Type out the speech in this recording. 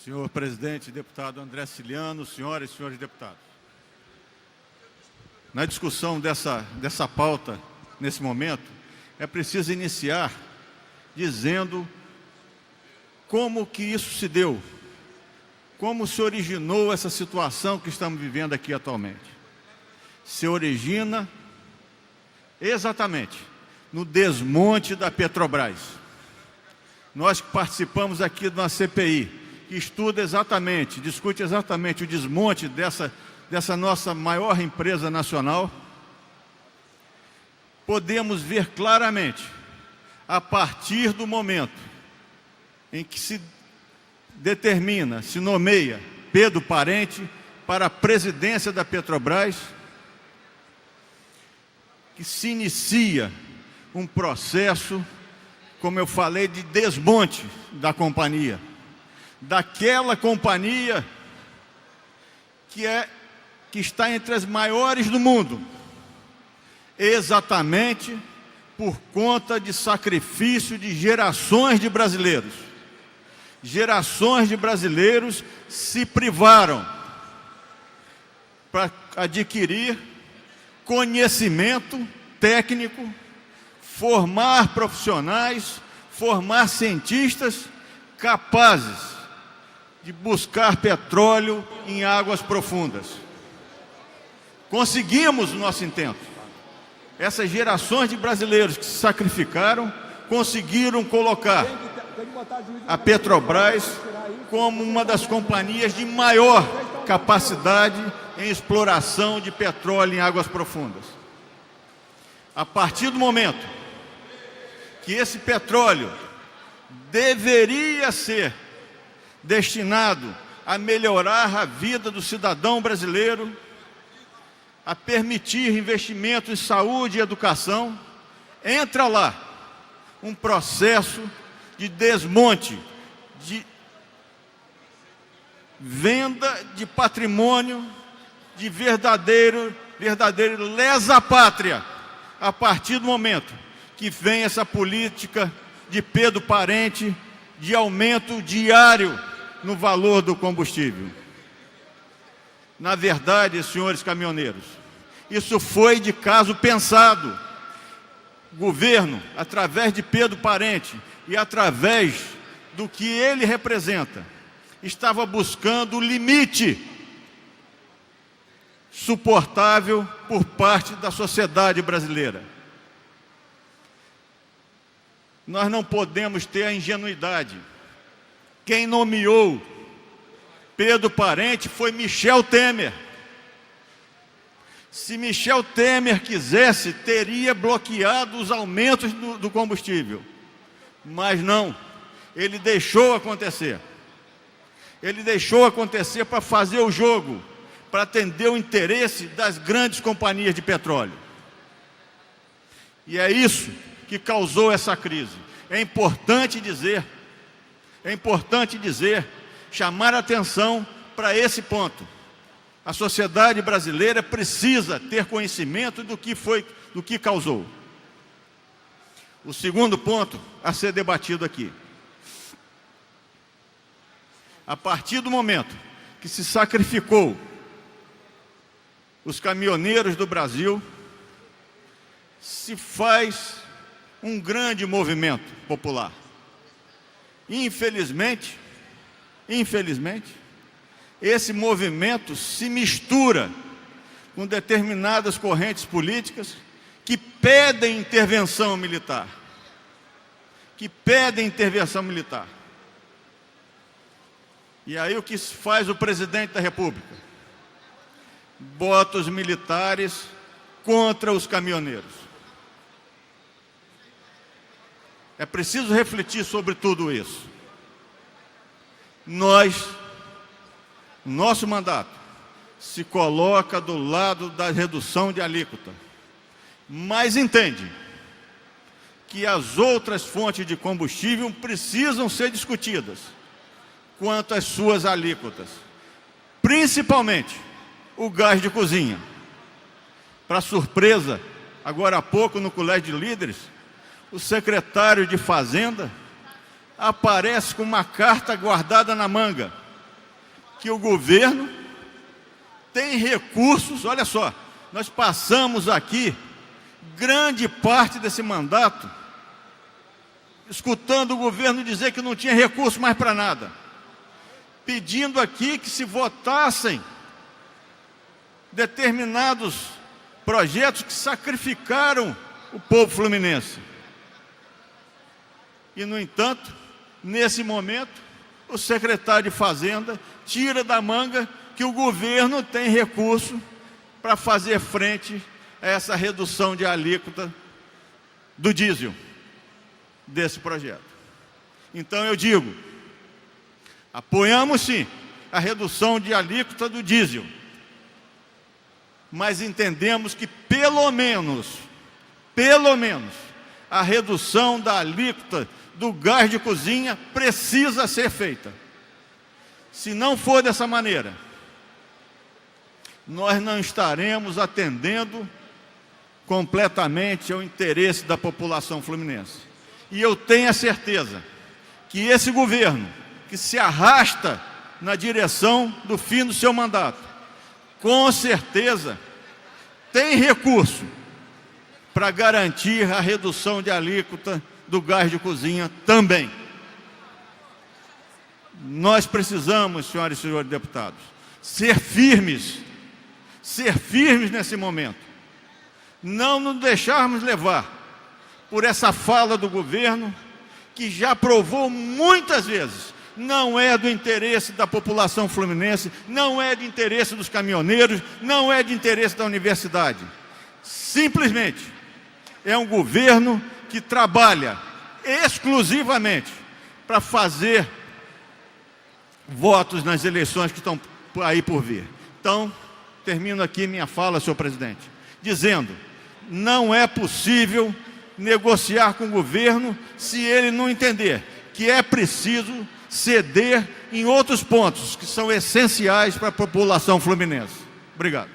Senhor presidente, deputado André Ciliano, senhoras e senhores deputados. Na discussão dessa pauta, nesse momento, é preciso iniciar dizendo como que isso se deu, como se originou essa situação que estamos vivendo aqui atualmente. Se origina exatamente no desmonte da Petrobras. Nós que participamos aqui de uma CPI, que estuda exatamente, discute exatamente o desmonte dessa nossa maior empresa nacional, podemos ver claramente, a partir do momento em que se determina, se nomeia Pedro Parente para a presidência da Petrobras, que se inicia um processo, como eu falei, de desmonte da companhia, daquela companhia que está entre as maiores do mundo, exatamente por conta de sacrifício de gerações de brasileiros. Gerações de brasileiros se privaram para adquirir conhecimento técnico, formar profissionais, formar cientistas capazes de buscar petróleo em águas profundas. Conseguimos o nosso intento. Essas gerações de brasileiros que se sacrificaram conseguiram colocar a Petrobras como uma das companhias de maior capacidade em exploração de petróleo em águas profundas. A partir do momento que esse petróleo deveria ser destinado a melhorar a vida do cidadão brasileiro, a permitir investimento em saúde e educação, entra lá um processo de desmonte, de venda de patrimônio, de verdadeiro lesa-pátria, a partir do momento que vem essa política de Pedro Parente de aumento diário no valor do combustível. Na verdade, senhores caminhoneiros, isso foi de caso pensado. O governo, através de Pedro Parente e através do que ele representa, estava buscando o limite suportável por parte da sociedade brasileira. Nós não podemos ter a ingenuidade. Quem nomeou Pedro Parente foi Michel Temer. Se Michel Temer quisesse, teria bloqueado os aumentos do combustível. Mas não, ele deixou acontecer. Ele deixou acontecer para fazer o jogo, para atender o interesse das grandes companhias de petróleo. E é isso que causou essa crise. É importante dizer, chamar a atenção para esse ponto. A sociedade brasileira precisa ter conhecimento do que causou. O segundo ponto a ser debatido aqui. A partir do momento que se sacrificou os caminhoneiros do Brasil, se faz um grande movimento popular. Infelizmente, esse movimento se mistura com determinadas correntes políticas que pedem intervenção militar. E aí o que faz o presidente da República? Bota os militares contra os caminhoneiros. É preciso refletir sobre tudo isso. Nosso mandato se coloca do lado da redução de alíquota, mas entende que as outras fontes de combustível precisam ser discutidas quanto às suas alíquotas, principalmente o gás de cozinha. Para surpresa, agora há pouco no Colégio de Líderes, o secretário de Fazenda aparece com uma carta guardada na manga, que o governo tem recursos. Olha só, nós passamos aqui grande parte desse mandato escutando o governo dizer que não tinha recurso mais para nada, pedindo aqui que se votassem determinados projetos que sacrificaram o povo fluminense. E, no entanto, nesse momento, o secretário de Fazenda tira da manga que o governo tem recurso para fazer frente a essa redução de alíquota do diesel desse projeto. Então eu digo, apoiamos sim a redução de alíquota do diesel, mas entendemos que pelo menos, a redução da alíquota do gás de cozinha precisa ser feita. Se não for dessa maneira, nós não estaremos atendendo completamente ao interesse da população fluminense. E eu tenho a certeza que esse governo, que se arrasta na direção do fim do seu mandato, com certeza tem recurso para garantir a redução de alíquota do gás de cozinha também. Nós precisamos, senhoras e senhores deputados, ser firmes nesse momento. Não nos deixarmos levar por essa fala do governo, que já provou muitas vezes, não é do interesse da população fluminense, não é de interesse dos caminhoneiros, não é de interesse da universidade. Simplesmente é um governo que trabalha exclusivamente para fazer votos nas eleições que estão aí por vir. Então, termino aqui minha fala, senhor presidente, dizendo: não é possível negociar com o governo se ele não entender que é preciso ceder em outros pontos que são essenciais para a população fluminense. Obrigado.